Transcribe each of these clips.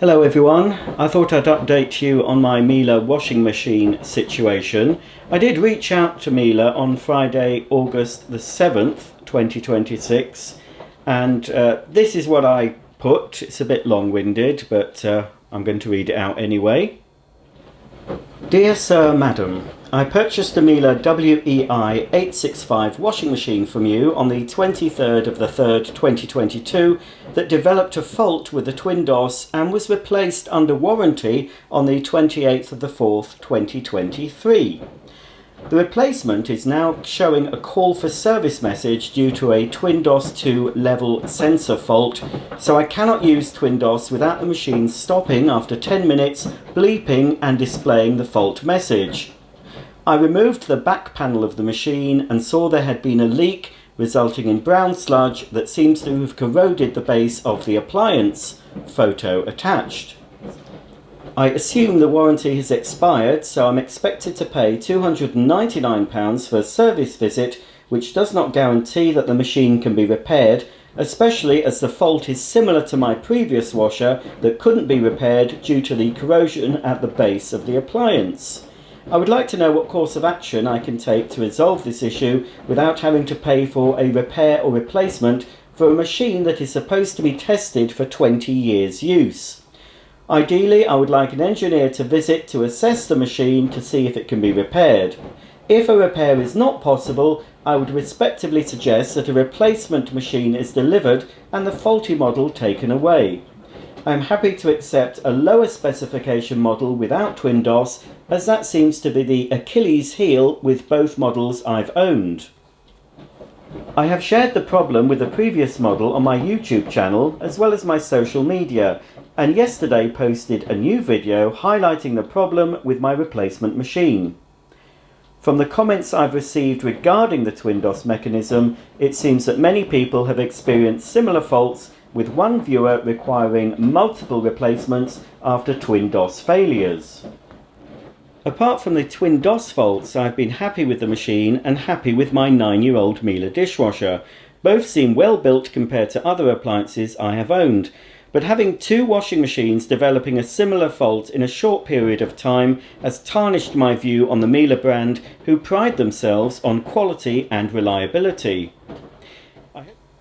Hello everyone, I thought I'd update you on my Miele washing machine situation. I did reach out to Miele on Friday, August the 7th, 2026, and this is what I put. It's a bit long-winded, but I'm going to read it out anyway. Dear Sir, Madam, I purchased a Miele WEI 865 washing machine from you on the 23rd of the 3rd 2022 that developed a fault with the TwinDos and was replaced under warranty on the 28th of the 4th 2023. The replacement is now showing a call for service message due to a TwinDos 2 level sensor fault, so I cannot use TwinDos without the machine stopping after 10 minutes, bleeping and displaying the fault message. I removed the back panel of the machine and saw there had been a leak resulting in brown sludge that seems to have corroded the base of the appliance. Photo attached. I assume the warranty has expired, so I'm expected to pay £299 for a service visit, which does not guarantee that the machine can be repaired, especially as the fault is similar to my previous washer that couldn't be repaired due to the corrosion at the base of the appliance. I would like to know what course of action I can take to resolve this issue without having to pay for a repair or replacement for a machine that is supposed to be tested for 20 years use. Ideally, I would like an engineer to visit to assess the machine to see if it can be repaired. If a repair is not possible, I would respectively suggest that a replacement machine is delivered and the faulty model taken away. I am happy to accept a lower specification model without TwinDos, as that seems to be the Achilles heel with both models I've owned. I have shared the problem with the previous model on my YouTube channel as well as my social media, and yesterday posted a new video highlighting the problem with my replacement machine. From the comments I've received regarding the TwinDos mechanism, it seems that many people have experienced similar faults, with one viewer requiring multiple replacements after TwinDos failures. Apart from the TwinDos faults, I've been happy with the machine and happy with my 9-year-old Miele dishwasher. Both seem well built compared to other appliances I have owned, but having two washing machines developing a similar fault in a short period of time has tarnished my view on the Miele brand, who pride themselves on quality and reliability.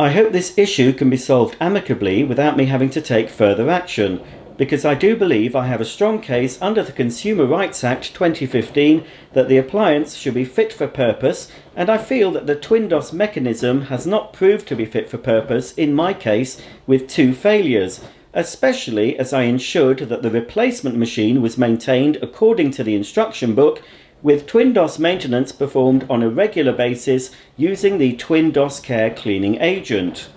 I hope this issue can be solved amicably without me having to take further action, because I do believe I have a strong case under the Consumer Rights Act 2015 that the appliance should be fit for purpose, and I feel that the TwinDos mechanism has not proved to be fit for purpose in my case with two failures, especially as I ensured that the replacement machine was maintained according to the instruction book, with TwinDos maintenance performed on a regular basis using the TwinDos Care cleaning agent.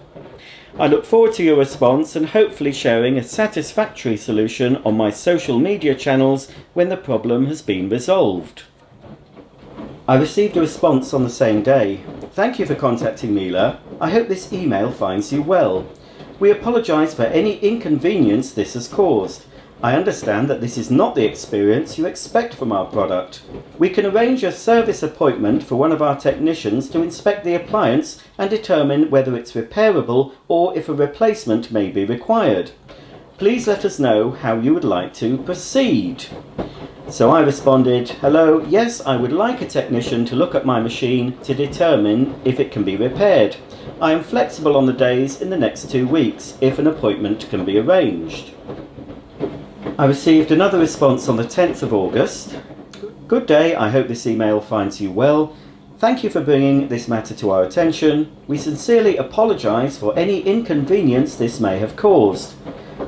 I look forward to your response and hopefully sharing a satisfactory solution on my social media channels when the problem has been resolved. I received a response on the same day. Thank you for contacting Miele. I hope this email finds you well. We apologise for any inconvenience this has caused. I understand that this is not the experience you expect from our product. We can arrange a service appointment for one of our technicians to inspect the appliance and determine whether it's repairable or if a replacement may be required. Please let us know how you would like to proceed. So I responded, hello, yes, I would like a technician to look at my machine to determine if it can be repaired. I am flexible on the days in the next 2 weeks if an appointment can be arranged. I received another response on the 10th of August. Good day, I hope this email finds you well. Thank you for bringing this matter to our attention. We sincerely apologise for any inconvenience this may have caused.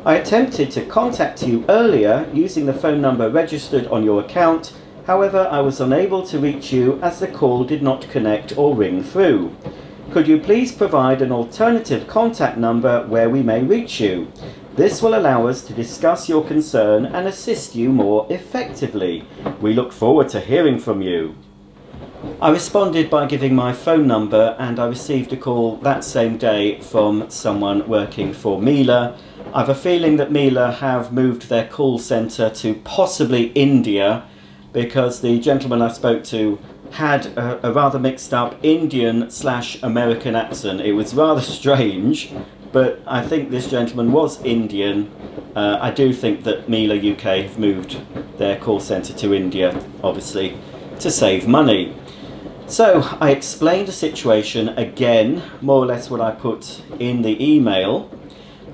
I attempted to contact you earlier using the phone number registered on your account, however I was unable to reach you as the call did not connect or ring through. Could you please provide an alternative contact number where we may reach you? This will allow us to discuss your concern and assist you more effectively. We look forward to hearing from you. I responded by giving my phone number, and I received a call that same day from someone working for Miele. I have a feeling that Miele have moved their call centre to possibly India, because the gentleman I spoke to had a rather mixed up Indian/American accent. It was rather strange. but I think this gentleman was Indian. I do think that Miele UK have moved their call centre to India, obviously, to save money. So I explained the situation again, more or less what I put in the email,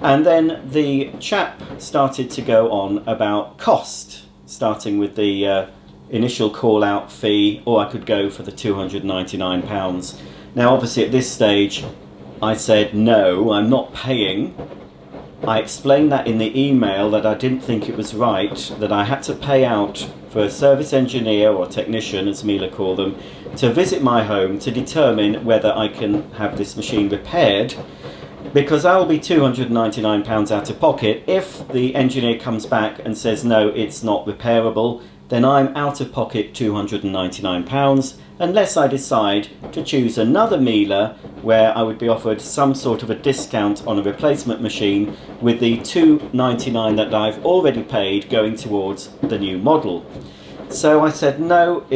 and then the chap started to go on about cost, starting with the initial call out fee, or I could go for the £299. Now obviously at this stage I said no, I'm not paying. I explained that in the email that I didn't think it was right, that I had to pay out for a service engineer or technician, as Miele call them, to visit my home to determine whether I can have this machine repaired, because I will be £299 out of pocket. If the engineer comes back and says no, it's not repairable, then I'm out of pocket £299, unless I decide to choose another Miele where I would be offered some sort of a discount on a replacement machine, with the £299 that I've already paid going towards the new model. So I said no,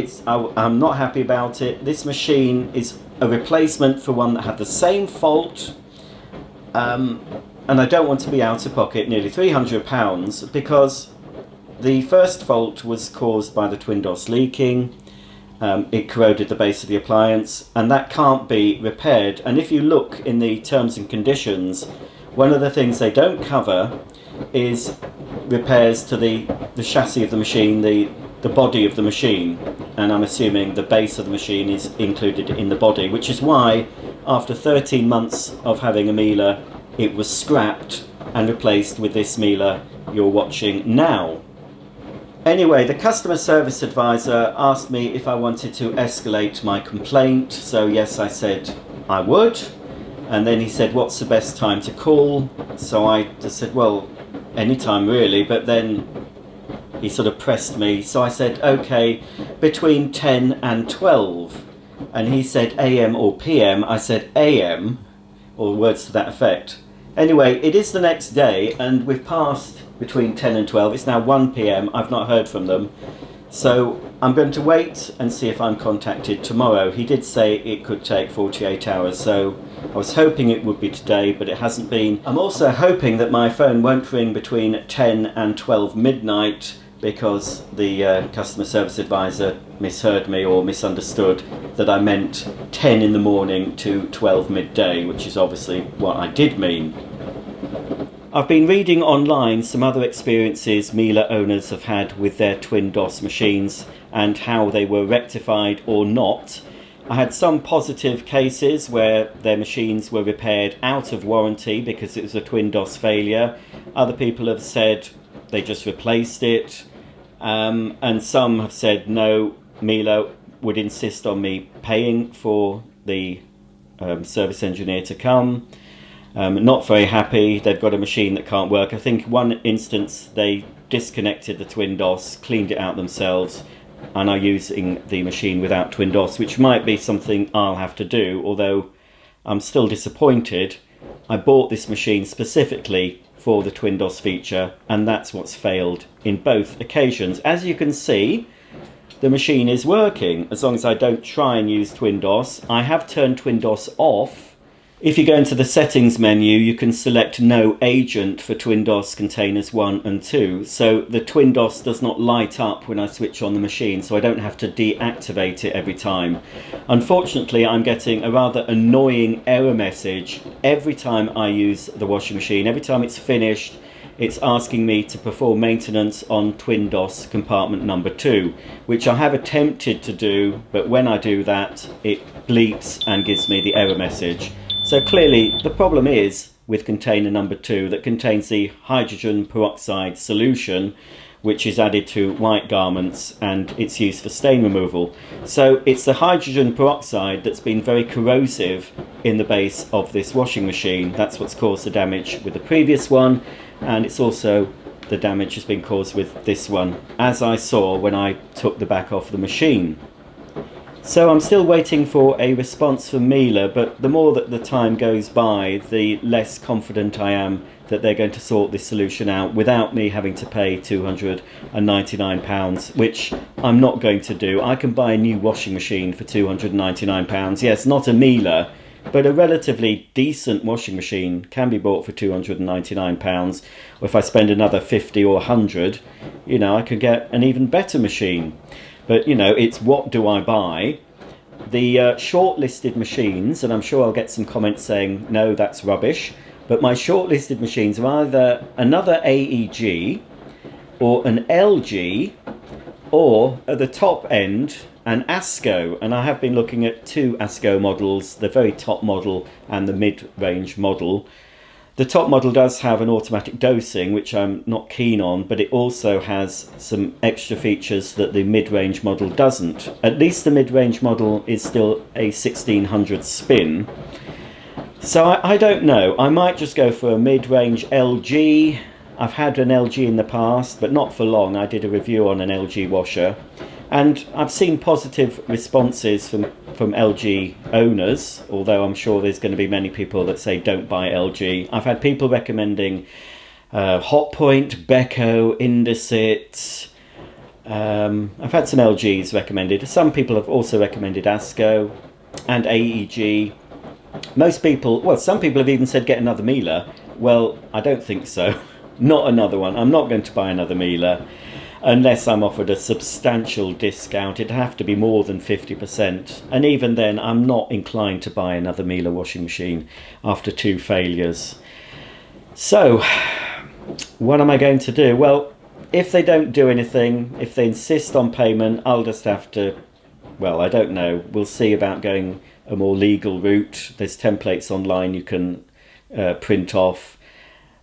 I'm not happy about it. This machine is a replacement for one that had the same fault, and I don't want to be out of pocket nearly £300, because the first fault was caused by the TwinDos leaking. It corroded the base of the appliance, and that can't be repaired. And if you look in the terms and conditions, one of the things they don't cover is repairs to the chassis of the machine, the body of the machine, and I'm assuming the base of the machine is included in the body, which is why after 13 months of having a Miele, it was scrapped and replaced with this Miele you're watching now. Anyway, the customer service advisor asked me if I wanted to escalate my complaint, so yes, I said I would. And then he said, what's the best time to call? So I just said, well, anytime really, but then he sort of pressed me, so I said, okay, between 10 and 12. And he said AM or PM. I said AM, or words to that effect. Anyway, it is the next day, and we've passed between 10 and 12. It's now 1 PM. I've not heard from them. So I'm going to wait and see if I'm contacted tomorrow. He did say it could take 48 hours, so I was hoping it would be today, but it hasn't been. I'm also hoping that my phone won't ring between 10 and 12 midnight, because the customer service advisor misheard me or misunderstood that I meant 10 in the morning to 12 midday, which is obviously what I did mean. I've been reading online some other experiences Miele owners have had with their TwinDos machines and how they were rectified or not. I had some positive cases where their machines were repaired out of warranty because it was a TwinDos failure. Other people have said they just replaced it. And some have said no, Miele would insist on me paying for the service engineer to come. Not very happy, they've got a machine that can't work. I think one instance they disconnected the TwinDos, cleaned it out themselves, and are using the machine without TwinDos, which might be something I'll have to do, although I'm still disappointed. I bought this machine specifically for the TwinDos feature, and that's what's failed in both occasions. As you can see, the machine is working as long as I don't try and use TwinDos. I have turned TwinDos off. If you go into the settings menu, you can select no agent for TwinDos containers 1 and 2. So the TwinDos does not light up when I switch on the machine, so I don't have to deactivate it every time. Unfortunately, I'm getting a rather annoying error message every time I use the washing machine. Every time it's finished, it's asking me to perform maintenance on TwinDos compartment number 2, which I have attempted to do, but when I do that, it bleeps and gives me the error message. So clearly the problem is with container number 2 that contains the hydrogen peroxide solution, which is added to white garments and it's used for stain removal. So it's the hydrogen peroxide that's been very corrosive in the base of this washing machine. That's what's caused the damage with the previous one, and it's also the damage has been caused with this one, as I saw when I took the back off the machine. So I'm still waiting for a response from Miele, but the more that the time goes by, the less confident I am that they're going to sort this solution out without me having to pay £299, which I'm not going to do. I can buy a new washing machine for £299. Yes, not a Miele, but a relatively decent washing machine can be bought for £299, or if I spend another 50 or 100, you know, I could get an even better machine. But, you know, it's what do I buy? The shortlisted machines, and I'm sure I'll get some comments saying, no, that's rubbish, but my shortlisted machines are either another AEG or an LG, or at the top end, an ASCO. And I have been looking at two ASCO models, the very top model and the mid-range model. The top model does have an automatic dosing, which I'm not keen on, but it also has some extra features that the mid-range model doesn't. At least the mid-range model is still a 1600 spin. So I don't know. I might just go for a mid-range LG. I've had an LG in the past, but not for long. I did a review on an LG washer, and I've seen positive responses from LG owners, although I'm sure there's going to be many people that say don't buy LG. I've had people recommending Hotpoint, Beko, Indesit. I've had some LGs recommended. Some people have also recommended ASCO and AEG. Most people, well, some people have even said get another Miele. Well, I don't think so. Not another one. I'm not going to buy another Miele unless I'm offered a substantial discount. It'd have to be more than 50%. And even then, I'm not inclined to buy another Miele washing machine after 2 failures. So, what am I going to do? Well, if they don't do anything, if they insist on payment, I'll just have to, well, I don't know. We'll see about going a more legal route. There's templates online you can print off.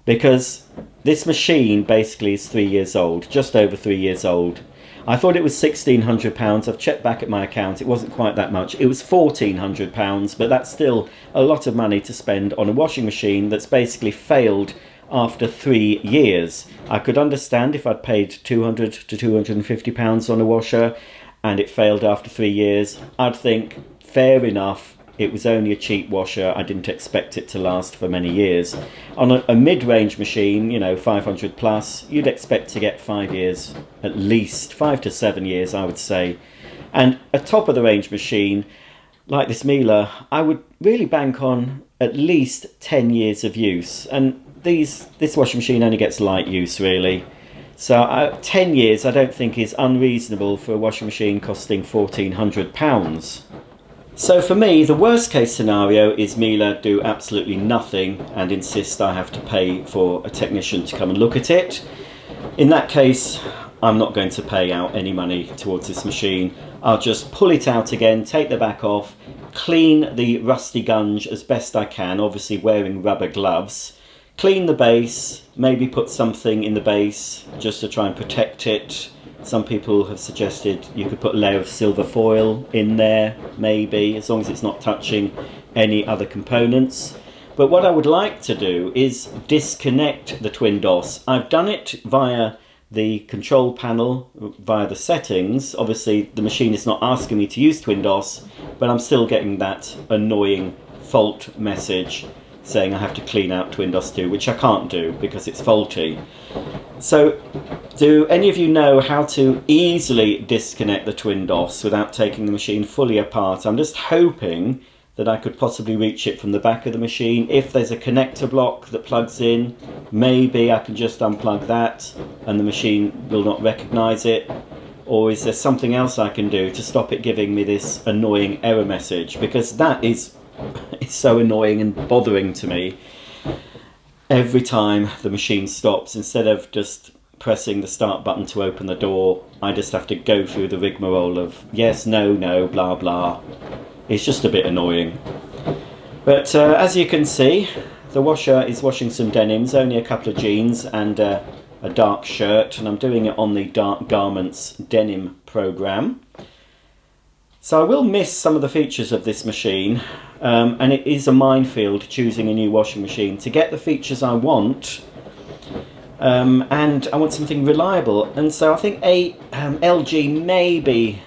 Because this machine basically is 3 years old, just over 3 years old. I thought it was £1,600. I've checked back at my account. It wasn't quite that much. It was £1,400, but that's still a lot of money to spend on a washing machine that's basically failed after 3 years. I could understand if I'd paid £200 to £250 on a washer and it failed after 3 years. I'd think, fair enough. It was only a cheap washer. I didn't expect it to last for many years. On a mid-range machine, you know, 500 plus, you'd expect to get 5 years, at least 5 to 7 years, I would say. And a top-of-the-range machine like this Miele, I would really bank on at least 10 years of use. And this washing machine only gets light use, really. So 10 years I don't think is unreasonable for a washing machine costing £1,400. So for me, the worst case scenario is Miele do absolutely nothing and insist I have to pay for a technician to come and look at it. In that case, I'm not going to pay out any money towards this machine. I'll just pull it out again, take the back off, clean the rusty gunge as best I can, obviously wearing rubber gloves, clean the base, maybe put something in the base just to try and protect it. Some people have suggested you could put a layer of silver foil in there, maybe, as long as it's not touching any other components. But what I would like to do is disconnect the TwinDos. I've done it via the control panel, via the settings. Obviously, the machine is not asking me to use TwinDos, but I'm still getting that annoying fault message saying I have to clean out TwinDos 2, which I can't do because it's faulty. So, do any of you know how to easily disconnect the TwinDos without taking the machine fully apart? I'm just hoping that I could possibly reach it from the back of the machine. If there's a connector block that plugs in, maybe I can just unplug that and the machine will not recognise it. Or is there something else I can do to stop it giving me this annoying error message? Because that is it's so annoying and bothering to me. Every time the machine stops, instead of just pressing the start button to open the door, I just have to go through the rigmarole of yes, no, no, blah, blah. It's just a bit annoying. But as you can see, the washer is washing some denims, only a couple of jeans and a dark shirt, and I'm doing it on the dark garments denim program. So I will miss some of the features of this machine, and it is a minefield choosing a new washing machine. To get the features I want, and I want something reliable, and so I think a LG may be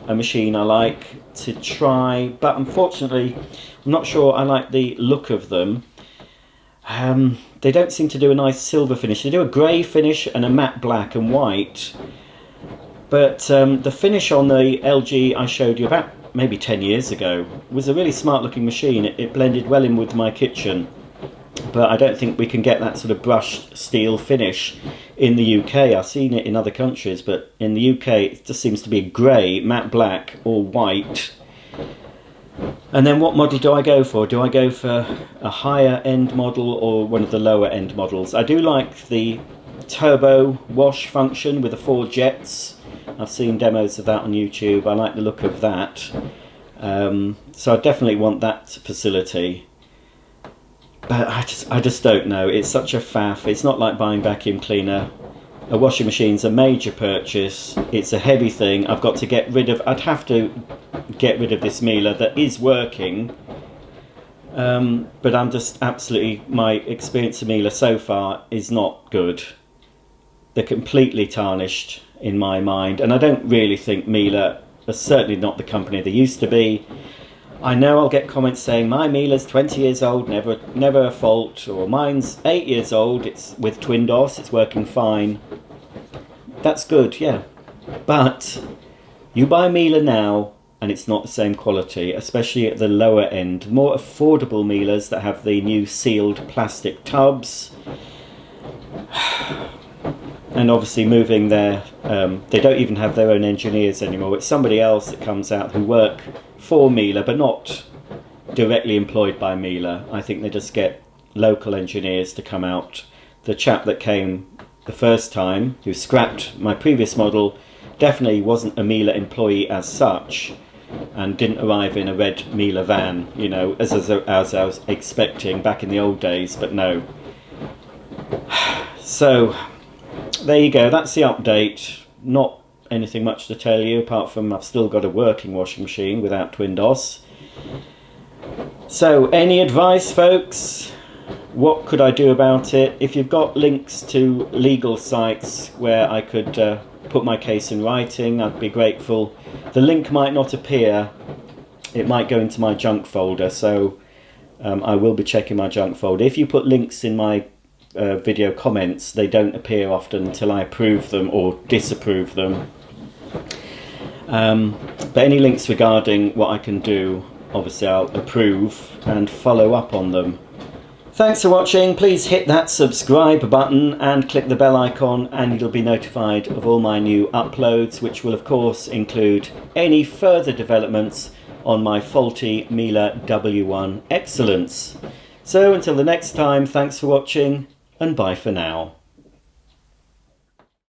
a machine I like to try, but unfortunately I'm not sure I like the look of them. They don't seem to do a nice silver finish. They do a grey finish and a matte black and white. But the finish on the LG I showed you about maybe 10 years ago. It was a really smart looking machine. It blended well in with my kitchen, but I don't think we can get that sort of brushed steel finish in the UK. I've seen it in other countries, but in the UK it just seems to be grey, matte black or white. And then what model do I go for? Do I go for a higher end model or one of the lower end models? I do like the turbo wash function with the 4 jets. I've seen demos of that on YouTube. I like the look of that. So I definitely want that facility. But I just don't know. It's such a faff. It's not like buying vacuum cleaner. A washing machine's a major purchase. It's a heavy thing. I've got to get rid of... I'd have to get rid of this Miele that is working. But I'm just absolutely... My experience of Miele so far is not good. They're completely tarnished in my mind. And I don't really think Miele are certainly not the company they used to be. I know I'll get comments saying my Miele's 20 years old, never a fault, or mine's 8 years old, it's with TwinDos, it's working fine. That's good, yeah. But you buy Miele now and it's not the same quality, especially at the lower end. More affordable Miele's that have the new sealed plastic tubs. And obviously moving their... they don't even have their own engineers anymore. It's somebody else that comes out who work for Miele, but not directly employed by Miele. I think they just get local engineers to come out. The chap that came the first time, who scrapped my previous model, definitely wasn't a Miele employee as such, and didn't arrive in a red Miele van, you know, as I was expecting back in the old days, but no. So... there you go, that's the update. Not anything much to tell you, apart from I've still got a working washing machine without TwinDos. So, any advice, folks? What could I do about it? If you've got links to legal sites where I could put my case in writing, I'd be grateful. The link might not appear. It might go into my junk folder, so I will be checking my junk folder. If you put links in my video comments, they don't appear often until I approve them or disapprove them. But any links regarding what I can do, obviously I'll approve and follow up on them. Thanks for watching. Please hit that subscribe button and click the bell icon, and you'll be notified of all my new uploads, which will of course include any further developments on my faulty Miele W1 Excellence. So until the next time, thanks for watching, and bye for now.